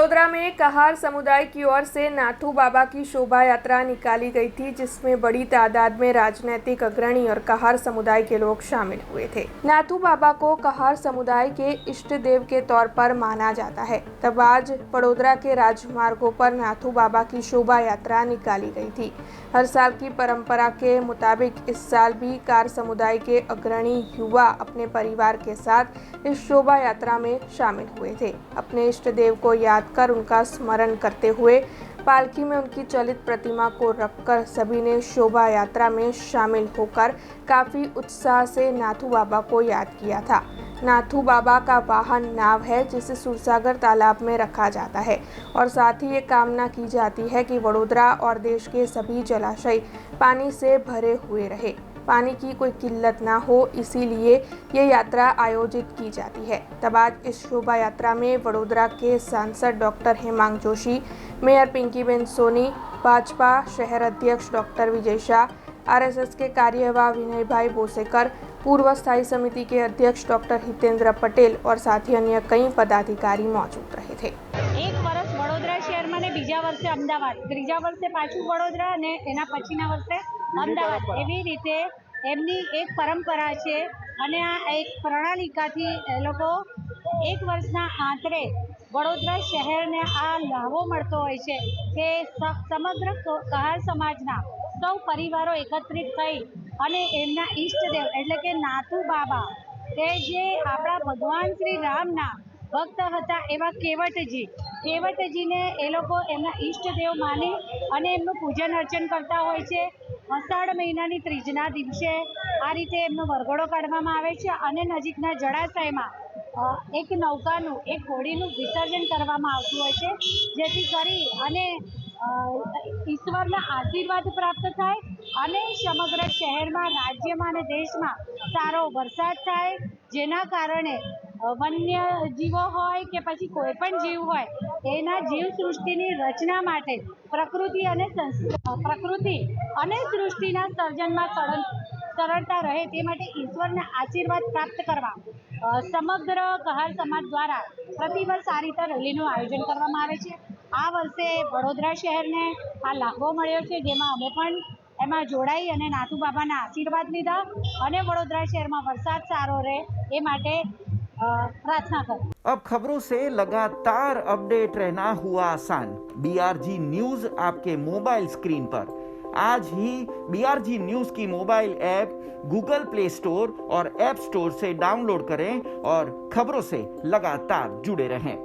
वडोदरा में कहार समुदाय की ओर से नाथू बाबा की शोभा यात्रा निकाली गई थी, जिसमें बड़ी तादाद में राजनीतिक अग्रणी और कहार समुदाय के लोग शामिल हुए थे। नाथू बाबा को कहार समुदाय के इष्ट देव के तौर पर माना जाता है। तब आज वडोदरा के राजमार्गों पर नाथू बाबा की शोभा यात्रा निकाली गई थी। हर साल की परंपरा के मुताबिक इस साल भी कार समुदाय के अग्रणी युवा अपने परिवार के साथ इस शोभा यात्रा में शामिल हुए थे। अपने इष्ट देव को याद कर उनका स्मरण करते हुए पालकी में उनकी चलित प्रतिमा को रखकर सभी ने शोभा यात्रा में शामिल होकर काफी उत्साह से नाथू बाबा को याद किया था। नाथू बाबा का वाहन नाव है, जिसे सूरसागर तालाब में रखा जाता है और साथ ही ये कामना की जाती है कि वडोदरा और देश के सभी जलाशय पानी से भरे हुए रहे, पानी की कोई किल्लत ना हो, इसीलिए ये यात्रा आयोजित की जाती है। तब आज इस शोभा यात्रा में वडोदरा के सांसद डॉक्टर हेमांग जोशी, मेयर पिंकीबेन सोनी, भाजपा शहर अध्यक्ष डॉक्टर विजय शाह, आरएसएस के कार्यवाह विनय भाई बोसेकर, पूर्व स्थायी समिति के अध्यक्ष डॉक्टर हितेंद्र पटेल और साथ ही अन्य कई पदाधिकारी मौजूद रहे थे। एक वर्ष वडोदरा शहर में ने बीजा वर्षे अमदावाद, त्रीजा वर्षे पाछू वडोदरा ने एना पछीना वर्षे अमदावाद, एवी रीते एमनी एक परंपरा है अने आ एक प्रणालिकाथी ए लोको एक वर्षना आंतरे वडोदरा शहर ने आ लाभो मळतो होय छे के समग्र कहार समाजना सौ परिवारों एकत्रित थई अने एमना इष्टदेव एटले के नाथू बाबा के जे आपणा भगवान श्री रामना भक्त हता एवा केवटजी ने ए लोको एमना इष्टदेव मानी अने एमनुं पूजन अर्चन करता होय छे। अषाढ़ महीनानी त्रीजना दिवसे आ रीते एमनो वरघोड़ो काढवामां आवे छे अने नजीकना जळाशयमां एक नौकानुं एक होळीनुं विसर्जन करवामां आवतुं होय छे, जेथी करी अने ईश्वरना आशीर्वाद प्राप्त थाय अने समग्र शहेरमां, राज्यमां अने देशमां सारो वरसाद थाय, जेना कारणे वन्य जीवो होय के पछी कोईपण जीव होय एना जीव सृष्टिनी रचना माटे प्रकृति अने सृष्टिना सर्जनमा सरळता रहे ते माटे ईश्वरना आशीर्वाद प्राप्त करवा समग्र कहार समाज द्वारा प्रतिवर्ष आ रीते रेलीनुं आयोजन करवामां आवे छे। आ वर्षे वडोदरा शहेरने आ लाभो मळ्यो छे, जेमां अमे पण एमां जोડાઈ અને નાથુ બાબાના આશીર્વાદ લીધા અને વડોદરા શહેરમાં વરસાદ સારો રહે એ માટે प्रार्थना करें। अब खबरों से लगातार अपडेट रहना हुआ आसान। बीआरजी न्यूज आपके मोबाइल स्क्रीन पर। आज ही बीआरजी न्यूज की mobile app Google play store और ऐप स्टोर से डाउनलोड करें और खबरों से लगातार जुड़े रहें।